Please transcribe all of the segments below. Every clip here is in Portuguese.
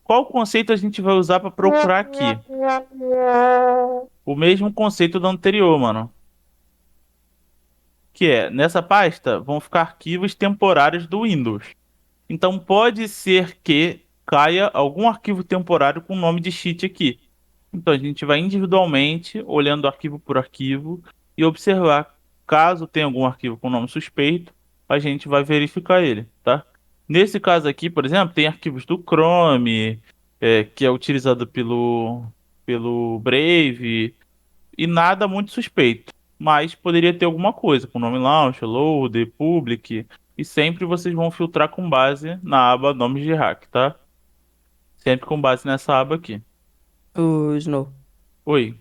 Qual conceito a gente vai usar para procurar aqui? O mesmo conceito do anterior, mano. Que é, nessa pasta vão ficar arquivos temporários do Windows. Então pode ser que caia algum arquivo temporário com nome de cheat aqui. Então a gente vai individualmente, olhando arquivo por arquivo, e observar caso tenha algum arquivo com nome suspeito, a gente vai verificar ele, tá? Nesse caso aqui, por exemplo, tem arquivos do Chrome, que é utilizado pelo Brave, e nada muito suspeito. Mas poderia ter alguma coisa com nome launcher, loader, public, e sempre vocês vão filtrar com base na aba nomes de hack, tá? Sempre com base nessa aba aqui. O Snow. Oi.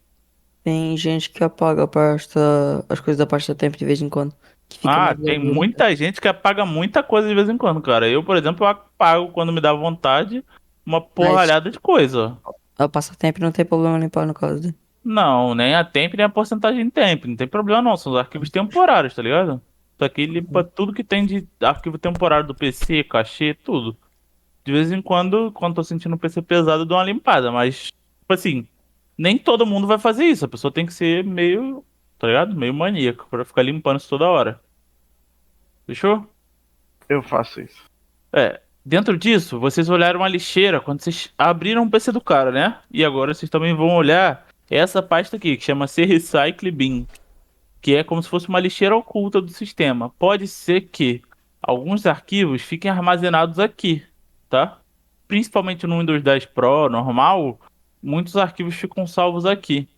Tem gente que apaga a pasta, as coisas da pasta tempo de vez em quando. Que fica Ah, mais tem levinho, né? muita gente que apaga muita coisa de vez em quando, cara. Eu, por exemplo, eu apago quando me dá vontade uma Mas porralhada de coisa. ao passatempo não tem problema limpar no caso dele. Não, nem a temp, nem a porcentagem de temp. Não tem problema não, são os arquivos temporários, tá ligado? Isso aqui limpa tudo que tem de arquivo temporário do PC, cachê, tudo. De vez em quando tô sentindo o PC pesado, eu dou uma limpada, mas, tipo assim, nem todo mundo vai fazer isso. A pessoa tem que ser meio, tá ligado? Meio maníaco pra ficar limpando isso toda hora. Fechou? Eu faço isso. Dentro disso, vocês olharam a lixeira quando vocês abriram o PC do cara, né? E agora vocês também vão olhar essa pasta aqui, que chama-se Recycle Bin, que é como se fosse uma lixeira oculta do sistema. Pode ser que alguns arquivos fiquem armazenados aqui, tá? Principalmente no Windows 10 Pro normal, muitos arquivos ficam salvos aqui,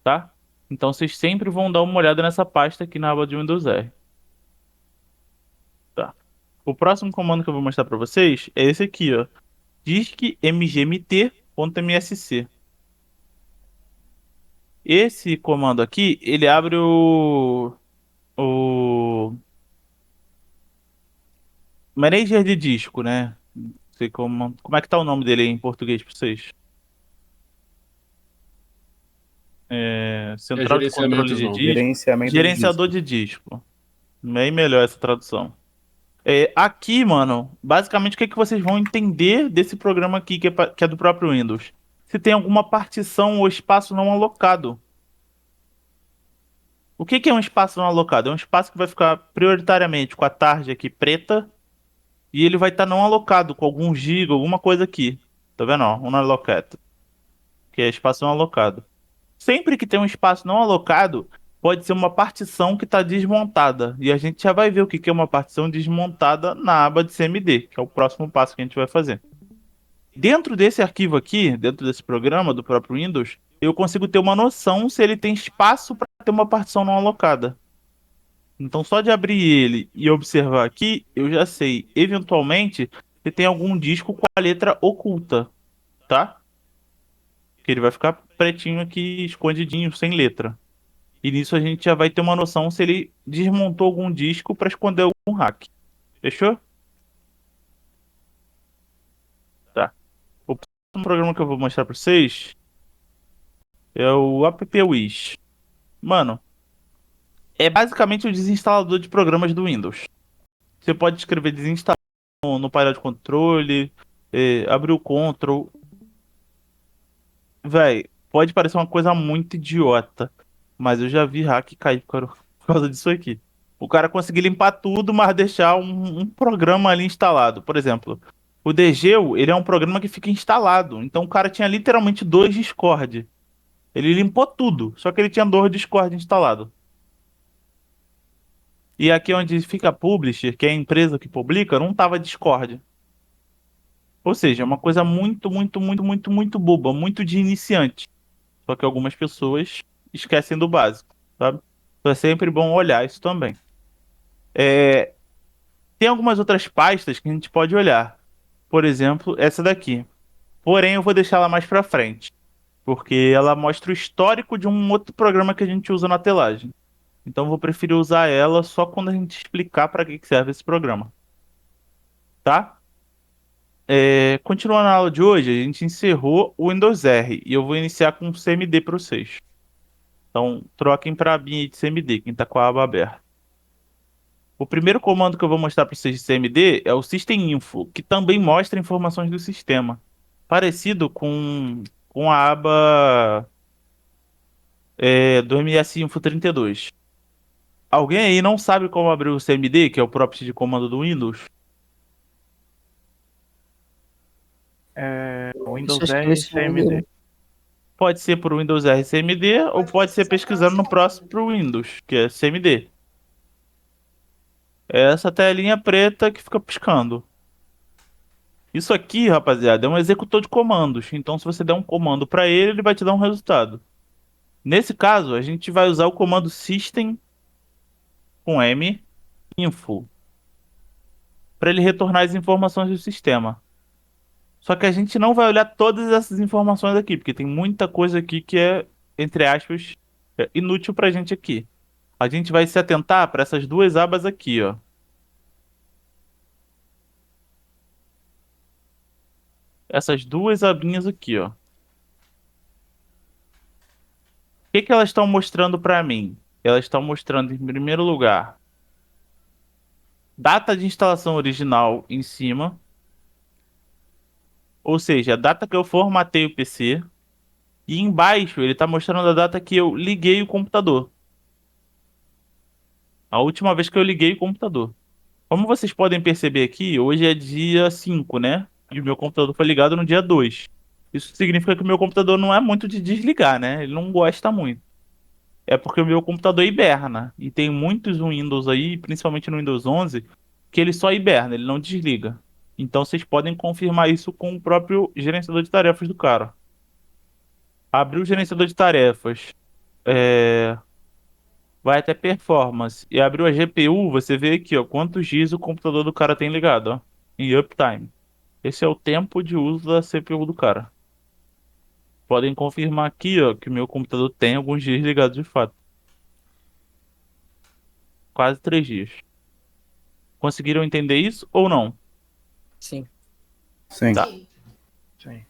tá? Então vocês sempre vão dar uma olhada nessa pasta aqui na aba de Windows R. Tá. O próximo comando que eu vou mostrar para vocês é esse aqui, ó. Disque-mgmt.msc. Esse comando aqui, ele abre o manager de disco, né? Não sei como é que tá o nome dele em português para vocês. É Central de controle de gerenciamento. disco, Gerenciamento de gerenciador disco. de disco. Bem melhor essa tradução. Aqui, mano, basicamente o que é que vocês vão entender desse programa aqui que é do próprio Windows? Se tem alguma partição ou espaço não alocado. O que que é um espaço não alocado? É um espaço que vai ficar prioritariamente com a tarja aqui preta e ele vai estar não alocado com algum giga, alguma coisa aqui. Tá vendo? Ó, unallocated, que é espaço não alocado. Sempre que tem um espaço não alocado, pode ser uma partição que está desmontada. E a gente já vai ver o que que é uma partição desmontada na aba de CMD, que é o próximo passo que a gente vai fazer. Dentro desse arquivo aqui, dentro desse programa do próprio Windows, eu consigo ter uma noção se ele tem espaço para ter uma partição não alocada. Então, só de abrir ele e observar aqui, eu já sei, eventualmente, se tem algum disco com a letra oculta, tá? Que ele vai ficar pretinho aqui, escondidinho, sem letra. E nisso a gente já vai ter uma noção se ele desmontou algum disco para esconder algum hack. Fechou? Tá. O próximo programa que eu vou mostrar para vocês é o AppWish. Mano, é basicamente o desinstalador de programas do Windows. Você pode escrever desinstalar no painel de controle, abrir o Ctrl. Véi, pode parecer uma coisa muito idiota, mas eu já vi hack cair por causa disso aqui. O cara conseguir limpar tudo, mas deixar um programa ali instalado. Por exemplo, o Degeo, ele é um programa que fica instalado. Então o cara tinha literalmente dois Discord. Ele limpou tudo, só que ele tinha dois Discord instalados. E aqui onde fica a Publisher, que é a empresa que publica, não tava Discord. Ou seja, é uma coisa muito, muito, muito, muito, muito boba, muito de iniciante. Só que algumas pessoas esquecem do básico, sabe? Então é sempre bom olhar isso também. É, tem algumas outras pastas que a gente pode olhar. Por exemplo, essa daqui. Porém, eu vou deixar ela mais pra frente, porque ela mostra o histórico de um outro programa que a gente usa na telagem. Então, eu vou preferir usar ela só quando a gente explicar para que que serve esse programa, tá? Continuando a aula de hoje, a gente encerrou o Windows R e eu vou iniciar com o CMD para vocês. Então, troquem para a abinha de CMD, quem está com a aba aberta. O primeiro comando que eu vou mostrar para vocês de CMD é o System Info, que também mostra informações do sistema. parecido com a aba do MS Info 32. Alguém aí não sabe como abrir o CMD, que é o proxy de comando do Windows? Isso Windows acho que vai R ser um dele. CMD. Pode ser por Windows R CMD ou pode ser pesquisando no próprio Windows, que é CMD. É essa telinha preta que fica piscando. Isso aqui, rapaziada, é um executor de comandos. Então, se você der um comando para ele, ele vai te dar um resultado. Nesse caso, a gente vai usar o comando system com M info para ele retornar as informações do sistema. Só que a gente não vai olhar todas essas informações aqui, porque tem muita coisa aqui que é, entre aspas, inútil pra gente aqui. A gente vai se atentar para essas duas abas aqui, ó. Essas duas abinhas aqui, ó. O que que elas estão mostrando para mim? Elas estão mostrando, em primeiro lugar, data de instalação original em cima, ou seja, a data que eu formatei o PC, e embaixo ele está mostrando a data que eu liguei o computador. A última vez que eu liguei o computador. Como vocês podem perceber aqui, hoje é dia 5, né? E o meu computador foi ligado no dia 2. Isso significa que o meu computador não é muito de desligar, né? Ele não gosta muito. É porque o meu computador hiberna. E tem muitos Windows aí, principalmente no Windows 11, que ele só hiberna, ele não desliga. Então vocês podem confirmar isso com o próprio gerenciador de tarefas do cara. Abrir o gerenciador de tarefas, vai até performance e abriu a GPU, você vê aqui, ó, quantos gigas o computador do cara tem ligado, ó, em uptime. Esse é o tempo de uso da CPU do cara. Podem confirmar aqui, ó, que o meu computador tem alguns gigas ligados de fato. Quase 3 dias. Conseguiram entender isso ou não? Sim. Sim. Tá. Sim. Sim.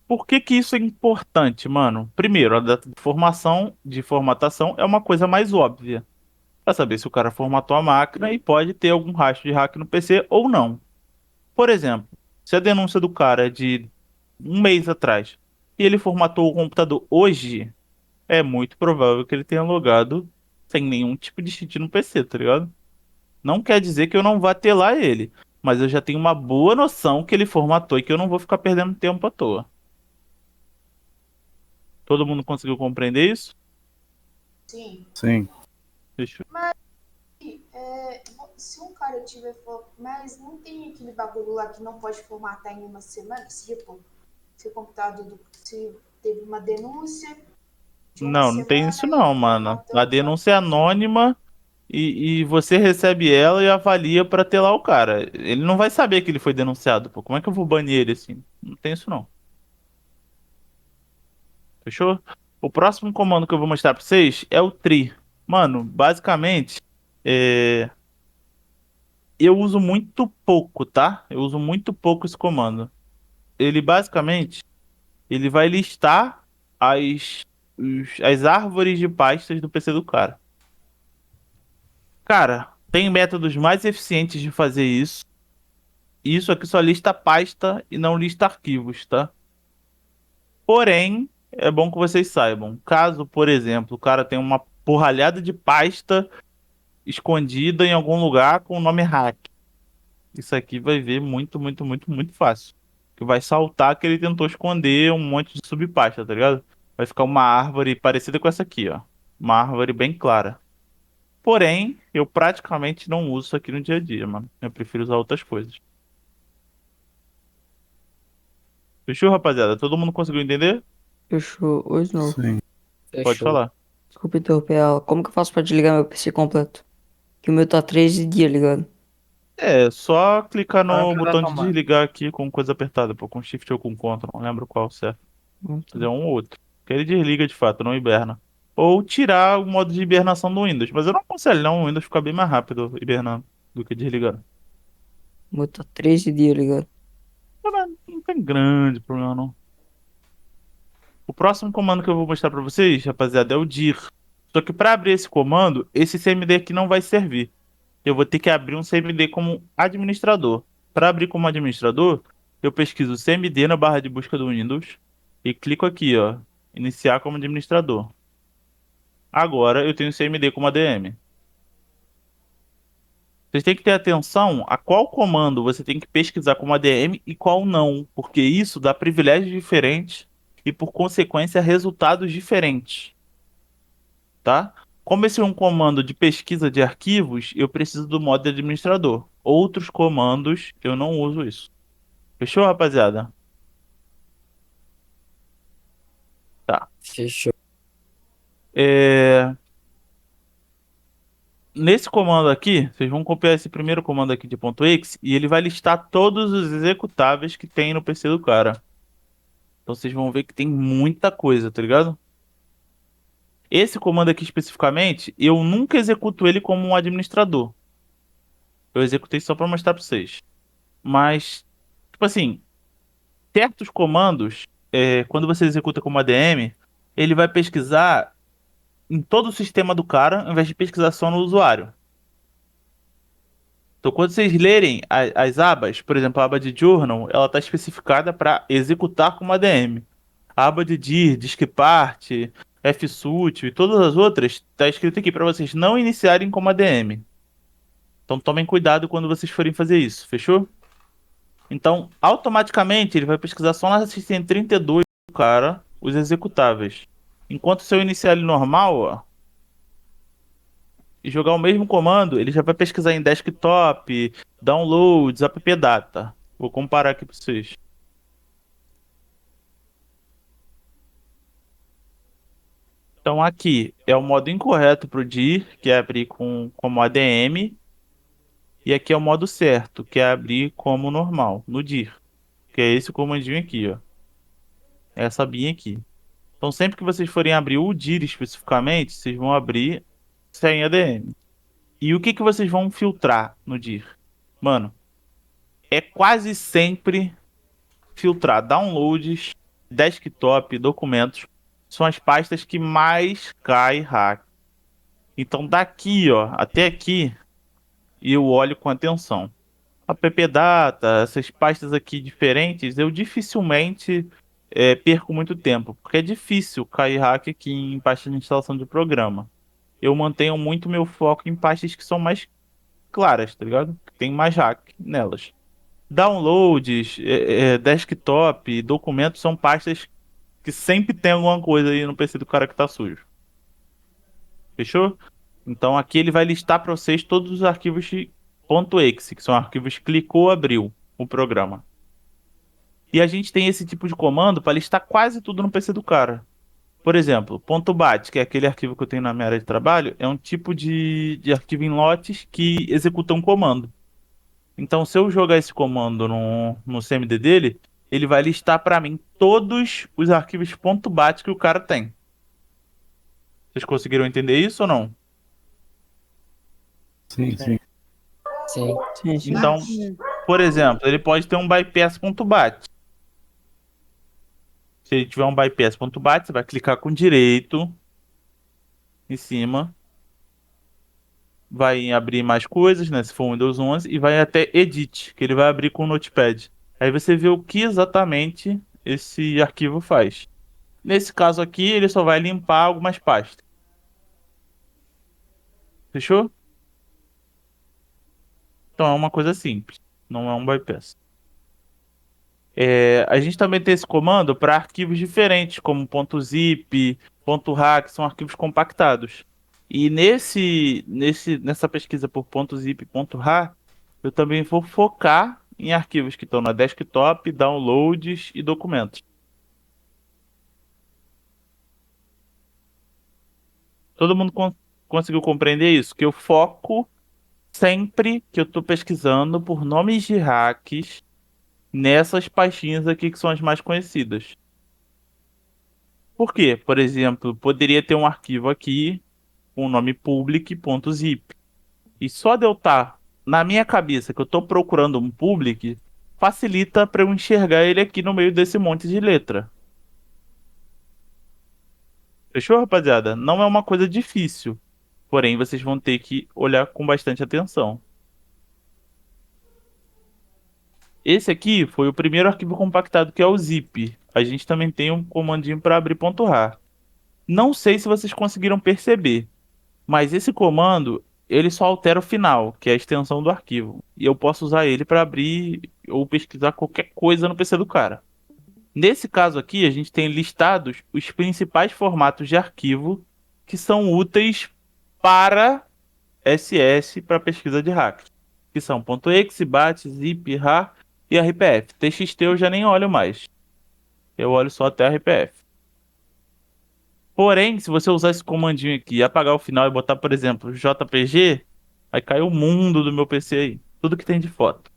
Por que que isso é importante, mano? Primeiro, a data de formação, de formatação é uma coisa mais óbvia. Pra saber se o cara formatou a máquina e pode ter algum rastro de hack no PC ou não. Por exemplo, se a denúncia do cara é de um mês atrás e ele formatou o computador hoje, é muito provável que ele tenha logado sem nenhum tipo de cheat no PC, tá ligado? Não quer dizer que eu não vá ter lá ele, mas eu já tenho uma boa noção que ele formatou e que eu não vou ficar perdendo tempo à toa. Todo mundo conseguiu compreender isso? Sim. Sim. Deixa eu... É, se um cara tiver. Mas não tem aquele bagulho lá que não pode formatar em uma semana? Tipo, se o computador. Se teve uma denúncia de uma Não, não tem semana isso e ele não, mano. A formatou, pode denúncia é fazer. anônima e você recebe ela e avalia pra ter lá o cara. Ele não vai saber que ele foi denunciado, pô. Como é que eu vou banir ele assim? Não tem isso não. Fechou? O próximo comando que eu vou mostrar pra vocês é o tri. Mano, basicamente, é, eu uso muito pouco, tá? Eu uso muito pouco esse comando. Ele basicamente, ele vai listar as, as árvores de pastas do PC do cara. Cara, tem métodos mais eficientes de fazer isso. Isso aqui só lista pasta e não lista arquivos, tá? Porém, é bom que vocês saibam. Caso, por exemplo, o cara tenha uma porralhada de pasta escondida em algum lugar com o nome hack. Isso aqui vai ver muito, muito, muito, muito fácil. Que vai saltar que ele tentou esconder um monte de subpasta, tá ligado? Vai ficar uma árvore parecida com essa aqui, ó. Uma árvore bem clara. Porém, eu praticamente não uso isso aqui no dia a dia, mano. Eu prefiro usar outras coisas. Fechou, rapaziada? Todo mundo conseguiu entender? Fechou. Hoje não. Sim. Pode Fechou. falar. Desculpa interromper ela. Como que eu faço pra desligar meu PC completo? Que o meu tá 13 dias ligado. É, só clicar Só no entra da botão de tomada. desligar aqui com coisa apertada, pô, com Shift ou com Ctrl, não lembro qual certo. Fazer Tá. um ou outro. Que ele desliga de fato, não hiberna. Ou tirar o modo de hibernação do Windows. Mas eu não aconselho, não. O Windows fica bem mais rápido hibernando do que desligando. O meu tá 13 dias ligado. Mas não tem grande problema, não. O próximo comando que eu vou mostrar pra vocês, rapaziada, é o dir. Só que para abrir esse comando, esse CMD aqui não vai servir. Eu vou ter que abrir um CMD como administrador. Para abrir como administrador, eu pesquiso CMD na barra de busca do Windows e clico aqui, ó, iniciar como administrador. Agora eu tenho CMD como ADM. Vocês têm que ter atenção a qual comando você tem que pesquisar como ADM e qual não, porque isso dá privilégios diferentes e, por consequência, resultados diferentes, tá? Como esse é um comando de pesquisa de arquivos, eu preciso do modo de administrador. Outros comandos eu não uso isso. Fechou, rapaziada? Tá. Fechou. É, Nesse comando aqui, vocês vão copiar esse primeiro comando aqui de .exe e ele vai listar todos os executáveis que tem no PC do cara. Então vocês vão ver que tem muita coisa, tá ligado? Esse comando aqui especificamente, eu nunca executo ele como um administrador. Eu executei só para mostrar para vocês. Mas, tipo assim, certos comandos, quando você executa como ADM, ele vai pesquisar em todo o sistema do cara, ao invés de pesquisar só no usuário. Então, quando vocês lerem as abas, por exemplo, a aba de Journal, ela está especificada para executar como ADM. A aba de dir, diskpart, fsut e todas as outras, está escrito aqui para vocês não iniciarem como ADM. Então, tomem cuidado quando vocês forem fazer isso, fechou? Então, automaticamente, ele vai pesquisar só na System 32 do cara, os executáveis. Enquanto se eu iniciar ele normal, ó, e jogar o mesmo comando, ele já vai pesquisar em desktop, downloads, appdata. Vou comparar aqui para vocês. Então aqui é o modo incorreto para o dir, que é abrir como ADM. E aqui é o modo certo, que é abrir como normal, no dir. Que é esse comandinho aqui, ó. Essa abinha aqui. Então sempre que vocês forem abrir o dir especificamente, vocês vão abrir sem ADM. E o que que vocês vão filtrar no dir? Mano, é quase sempre filtrar downloads, desktop, documentos. São as pastas que mais cai hack. Então daqui, ó, até aqui, eu olho com atenção. Appdata, essas pastas aqui diferentes, eu dificilmente perco muito tempo, porque é difícil cair hack aqui em pastas de instalação de programa. Eu mantenho muito meu foco em pastas que são mais claras, tá ligado? Que tem mais hack nelas. Downloads, desktop, documentos são pastas que sempre tem alguma coisa aí no PC do cara que tá sujo. Fechou? Então aqui ele vai listar para vocês todos os arquivos de .exe, que são arquivos que clicou, abriu o programa. E a gente tem esse tipo de comando para listar quase tudo no PC do cara. Por exemplo, .bat, que é aquele arquivo que eu tenho na minha área de trabalho, é um tipo de arquivo em lotes que executa um comando. Então, se eu jogar esse comando no CMD dele, ele vai listar para mim todos os arquivos .bat que o cara tem. Vocês conseguiram entender isso ou não? Sim, sim. Sim. Sim, sim. Então, por exemplo, ele pode ter um bypass.bat. Se ele tiver um bypass.bat, você vai clicar com direito em cima, vai abrir mais coisas, né, se for um Windows 11, e vai até Edit, que ele vai abrir com o Notepad. Aí você vê o que exatamente esse arquivo faz. Nesse caso aqui, ele só vai limpar algumas pastas. Fechou? Então é uma coisa simples, não é um bypass. A gente também tem esse comando para arquivos diferentes, como .zip, .rar, que são arquivos compactados. E nessa pesquisa por .zip e .rar, eu também vou focar em arquivos que estão na desktop, downloads e documentos. Todo mundo conseguiu compreender isso? Que eu foco sempre que eu estou pesquisando por nomes de hacks nessas pastinhas aqui que são as mais conhecidas. Por quê? Por exemplo, poderia ter um arquivo aqui com o nome public.zip. E só de eu estar na minha cabeça que eu estou procurando um public, facilita para eu enxergar ele aqui no meio desse monte de letra. Fechou, rapaziada? Não é uma coisa difícil. Porém, vocês vão ter que olhar com bastante atenção. Esse aqui foi o primeiro arquivo compactado, que é o zip. A gente também tem um comandinho para abrir .rar. Não sei se vocês conseguiram perceber, mas esse comando, ele só altera o final, que é a extensão do arquivo. E eu posso usar ele para abrir ou pesquisar qualquer coisa no PC do cara. Nesse caso aqui, a gente tem listados os principais formatos de arquivo que são úteis para SS, para pesquisa de hacks, que são .exe, bat, zip, rar e RPF. TXT eu já nem olho mais. Eu olho só até RPF. Porém, se você usar esse comandinho aqui e apagar o final e botar, por exemplo, JPG, vai cair o mundo do meu PC aí. Tudo que tem de foto.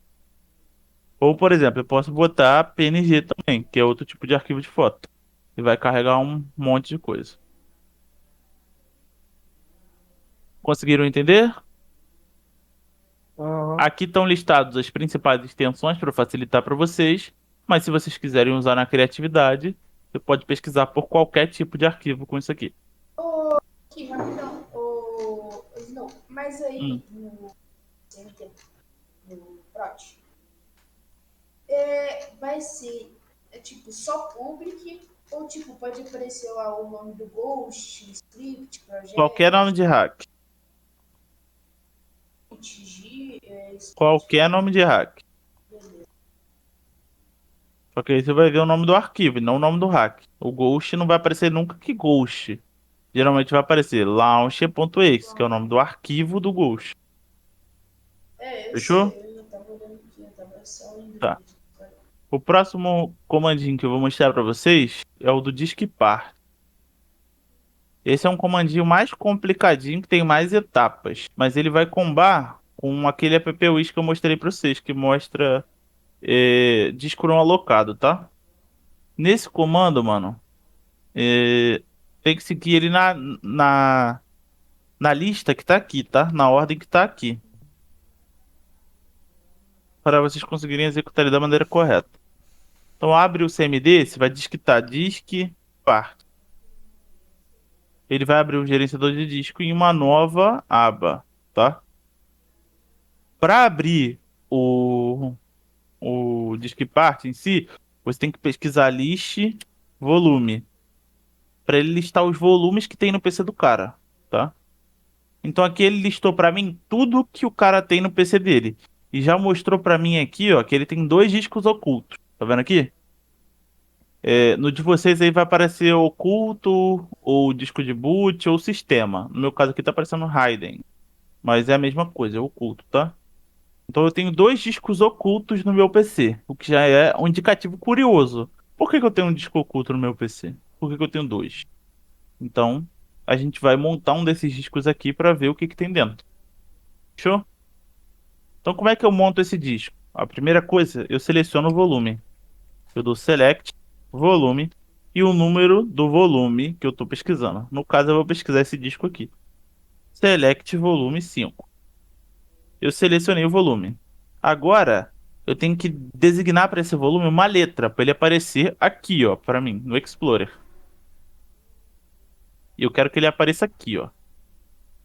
Ou, por exemplo, eu posso botar PNG também, que é outro tipo de arquivo de foto. E vai carregar um monte de coisa. Conseguiram entender? Aham. Aqui estão listados as principais extensões para facilitar para vocês, mas se vocês quiserem usar na criatividade, você pode pesquisar por qualquer tipo de arquivo com isso aqui. Aqui, rapidão. Não, mas Hum. aí no CMT, no Prot, vai ser tipo só public ou tipo pode aparecer lá o nome do Ghost, script, Qualquer projeto, nome de hack. script, Qualquer nome de hack. Só que aí você vai ver o nome do arquivo e não o nome do hack. O Ghost não vai aparecer nunca que Ghost. Geralmente vai aparecer launcher.exe, que é o nome do arquivo do Ghost. eu Fechou? sei, eu já tava olhando aqui, eu tava só lembrando Tá. disso. O próximo comandinho que eu vou mostrar para vocês é o do diskpart. Esse é um comandinho mais complicadinho, que tem mais etapas. Mas ele vai combar com aquele appwis que eu mostrei para vocês, que mostra disco não alocado, tá? Nesse comando, mano, tem que seguir ele na lista que tá aqui, tá? Na ordem que tá aqui. Para vocês conseguirem executar ele da maneira correta. Então abre o CMD, você vai disquitar disk part. Ele vai abrir o gerenciador de disco em uma nova aba, tá? Para abrir o disk part em si, você tem que pesquisar list volume, para ele listar os volumes que tem no PC do cara, tá? Então aqui ele listou para mim tudo que o cara tem no PC dele. E já mostrou para mim aqui, ó, que ele tem dois discos ocultos. Tá vendo aqui? No de vocês aí vai aparecer oculto, ou disco de boot, ou sistema. No meu caso aqui tá aparecendo Raiden. Mas é a mesma coisa, é oculto, tá? Então eu tenho dois discos ocultos no meu PC, o que já é um indicativo curioso. Por que que eu tenho um disco oculto no meu PC? Por que que eu tenho dois? Então, a gente vai montar um desses discos aqui para ver o que que tem dentro. Fechou? Então, como é que eu monto esse disco? A primeira coisa, eu seleciono o volume. Eu dou select, volume e o número do volume que eu estou pesquisando. No caso, eu vou pesquisar esse disco aqui. Select volume 5. Eu selecionei o volume. Agora, eu tenho que designar para esse volume uma letra, para ele aparecer aqui, ó, para mim, no Explorer. E eu quero que ele apareça aqui, ó,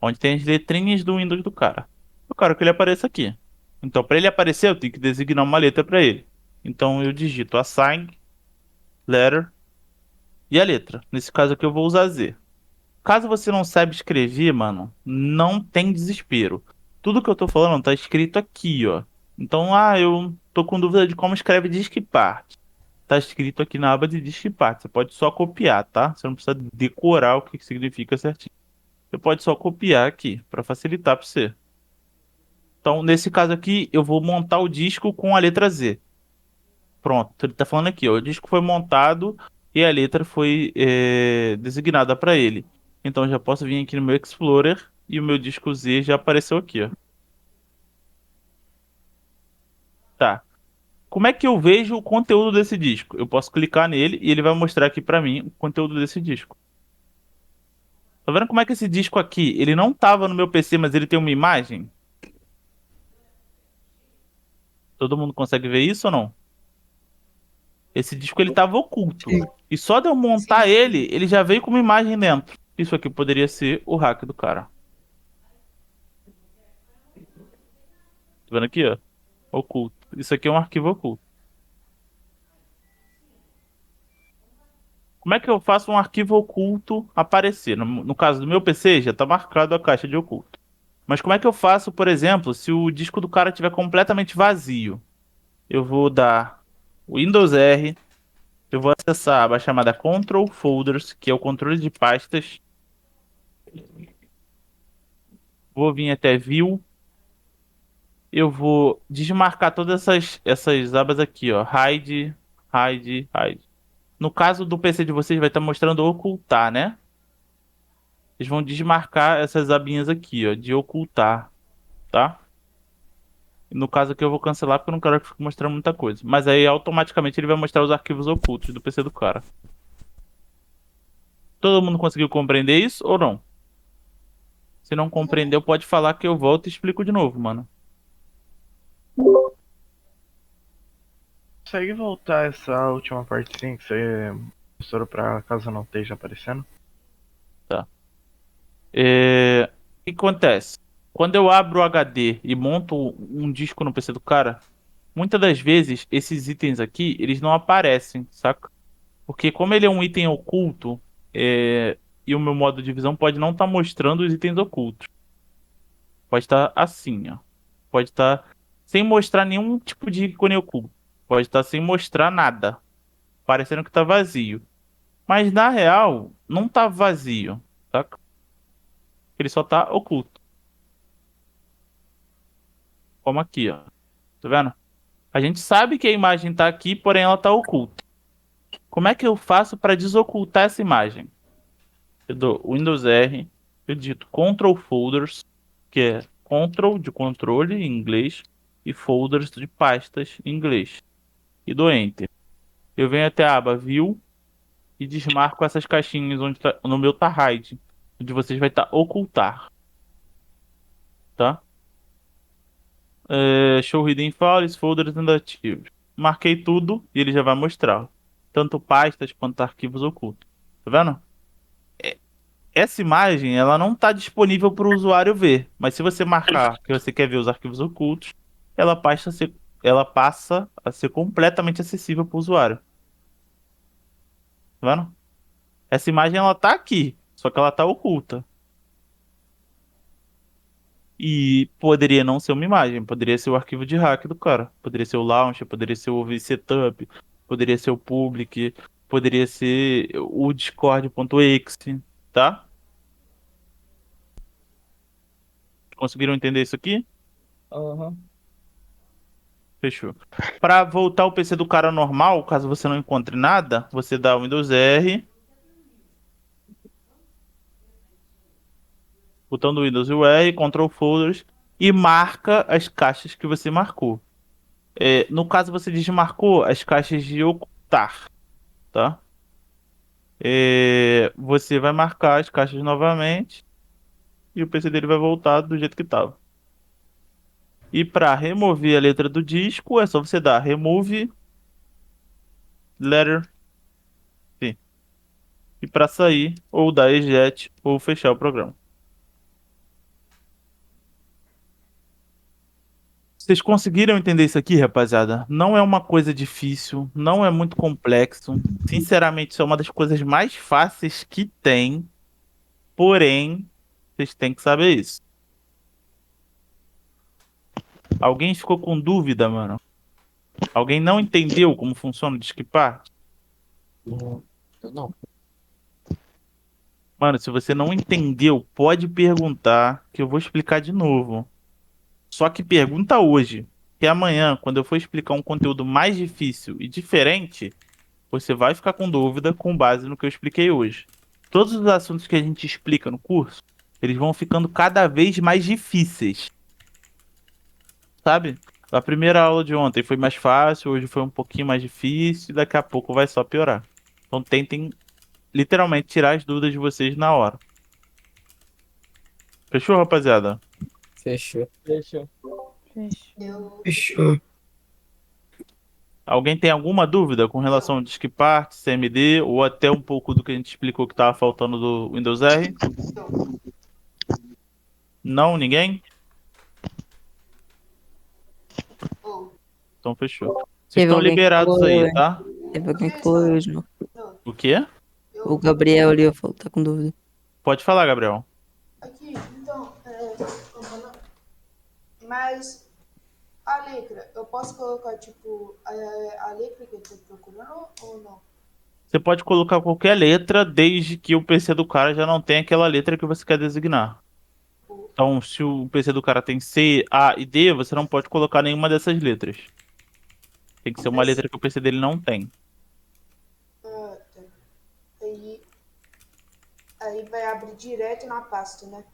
onde tem as letrinhas do Windows do cara. Eu quero que ele apareça aqui. Então, para ele aparecer, eu tenho que designar uma letra para ele. Então, eu digito assign, letter e a letra. Nesse caso aqui, eu vou usar Z. Caso você não saiba escrever, mano, não tem desespero. Tudo que eu tô falando tá escrito aqui, ó. Então, eu tô com dúvida de como escreve diskpart. Tá escrito aqui na aba de diskpart. Você pode só copiar, tá? Você não precisa decorar o que que significa certinho. Você pode só copiar aqui, para facilitar para você. Então, nesse caso aqui, eu vou montar o disco com a letra Z. Pronto, ele tá falando aqui, ó. O disco foi montado e a letra foi designada para ele. Então, eu já posso vir aqui no meu Explorer e o meu disco Z já apareceu aqui, ó. Tá. Como é que eu vejo o conteúdo desse disco? Eu posso clicar nele e ele vai mostrar aqui para mim o conteúdo desse disco. Tá vendo como é que esse disco aqui, ele não tava no meu PC, mas ele tem uma imagem? Todo mundo consegue ver isso ou não? Esse disco ele tava oculto. Sim. E só de eu montar ele, ele já veio com uma imagem dentro. Isso aqui poderia ser o hack do cara. Tá vendo aqui, ó? Oculto. Isso aqui é um arquivo oculto. Como é que eu faço um arquivo oculto aparecer? No caso do meu PC, já está marcado a caixa de oculto. Mas como é que eu faço, por exemplo, se o disco do cara estiver completamente vazio? Eu vou dar Windows R, eu vou acessar a aba chamada Control Folders, que é o controle de pastas. Vou vir até View. Eu vou desmarcar todas essas abas aqui, ó. Hide, hide, hide. No caso do PC de vocês, vai estar mostrando ocultar, né? Vocês vão desmarcar essas abinhas aqui, ó, de ocultar, tá? E no caso aqui eu vou cancelar porque eu não quero que fique mostrando muita coisa. Mas aí automaticamente ele vai mostrar os arquivos ocultos do PC do cara. Todo mundo conseguiu compreender isso ou não? Se não compreendeu, pode falar que eu volto e explico de novo, mano. Consegue voltar essa última parte sim que você mostrou pra caso não esteja aparecendo? Tá. O que acontece? Quando eu abro o HD e monto um disco no PC do cara, muitas das vezes esses itens aqui, eles não aparecem, saca? Porque como ele é um item oculto, e o meu modo de visão pode não estar mostrando os itens ocultos. Pode estar assim, ó. Pode estar sem mostrar nenhum tipo de ícone oculto. Pode estar sem mostrar nada, parecendo que tá vazio. Mas na real, não tá vazio, saca? Ele só tá oculto. Como aqui, ó. Tá vendo? A gente sabe que a imagem tá aqui, porém ela tá oculta. Como é que eu faço para desocultar essa imagem? Eu dou Windows R, eu digito Control Folders, que é Control de controle em inglês e Folders de pastas em inglês. E dou Enter. Eu venho até a aba View e desmarco essas caixinhas onde no meu tá Hide, onde vocês vai estar Ocultar, tá? Show Hidden Files, Folders and Archivos. Marquei tudo e ele já vai mostrar. Tanto pastas quanto arquivos ocultos. Tá vendo? Essa imagem, ela não está disponível para o usuário ver. Mas se você marcar que você quer ver os arquivos ocultos, ela passa a ser completamente acessível para o usuário. Tá vendo? Essa imagem, ela tá aqui. Só que ela tá oculta. E poderia não ser uma imagem, poderia ser o arquivo de hack do cara. Poderia ser o launcher, poderia ser o setup, poderia ser o public, poderia ser o discord.exe, tá? Conseguiram entender isso aqui? Aham. Fechou. Para voltar o PC do cara normal, caso você não encontre nada, você dá Windows R, botão do Windows e o R, Control Folders e marca as caixas que você marcou. No caso, você desmarcou as caixas de ocultar, tá? Você vai marcar as caixas novamente e o PC dele vai voltar do jeito que estava. E para remover a letra do disco, é só você dar Remove Letter. Sim. E para sair, ou dar Eject ou fechar o programa. Vocês conseguiram entender isso aqui, rapaziada? Não é uma coisa difícil, não é muito complexo. Sinceramente, isso é uma das coisas mais fáceis que tem. Porém, vocês têm que saber isso. Alguém ficou com dúvida, mano? Alguém não entendeu como funciona o Discpart? Não. Mano, se você não entendeu, pode perguntar que eu vou explicar de novo. Só que pergunta hoje, que amanhã, quando eu for explicar um conteúdo mais difícil e diferente, você vai ficar com dúvida com base no que eu expliquei hoje. Todos os assuntos que a gente explica no curso, eles vão ficando cada vez mais difíceis, sabe? A primeira aula de ontem foi mais fácil, hoje foi um pouquinho mais difícil, e daqui a pouco vai só piorar. Então tentem literalmente tirar as dúvidas de vocês na hora. Fechou, rapaziada? Fechou. Fechou. Eu Fechou. Alguém tem alguma dúvida com relação ao Discpart, CMD ou até um pouco do que a gente explicou que estava faltando do Windows R? tô. Não, ninguém? Ou, Então Então fechou. Vocês Teve estão alguém que liberados falou aí, eu, hein? tá? Teve alguém que Eles falou não. eu, Ismael. Não, O quê? O eu. Gabriel ali, eu falo, tá com dúvida. Pode falar, Gabriel. Aqui, então, mas a letra, eu posso colocar, tipo, a letra que eu tô procurando ou não? Você pode colocar qualquer letra, desde que o PC do cara já não tenha aquela letra que você quer designar. Então, se o PC do cara tem C, A e D, você não pode colocar nenhuma dessas letras. Tem que ser uma Mas, letra que o PC dele não tem. tá. Aí, aí vai abrir direto na pasta, né?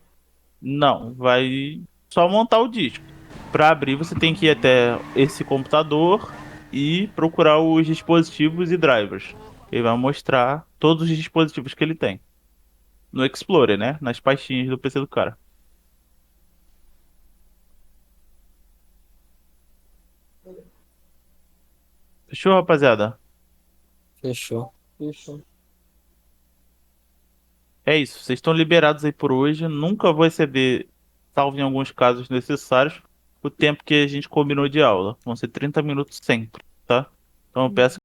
Não, vai só montar o disco. Para abrir, você tem que ir até esse computador e procurar os dispositivos e drivers. Ele vai mostrar todos os dispositivos que ele tem. No Explorer, né? Nas pastinhas do PC do cara. Fechou, rapaziada? Fechou. Fechou. É isso. Vocês estão liberados aí por hoje. Nunca vou exceder, salvo em alguns casos necessários, o tempo que a gente combinou de aula. Vão ser 30 minutos sempre, tá? Então eu peço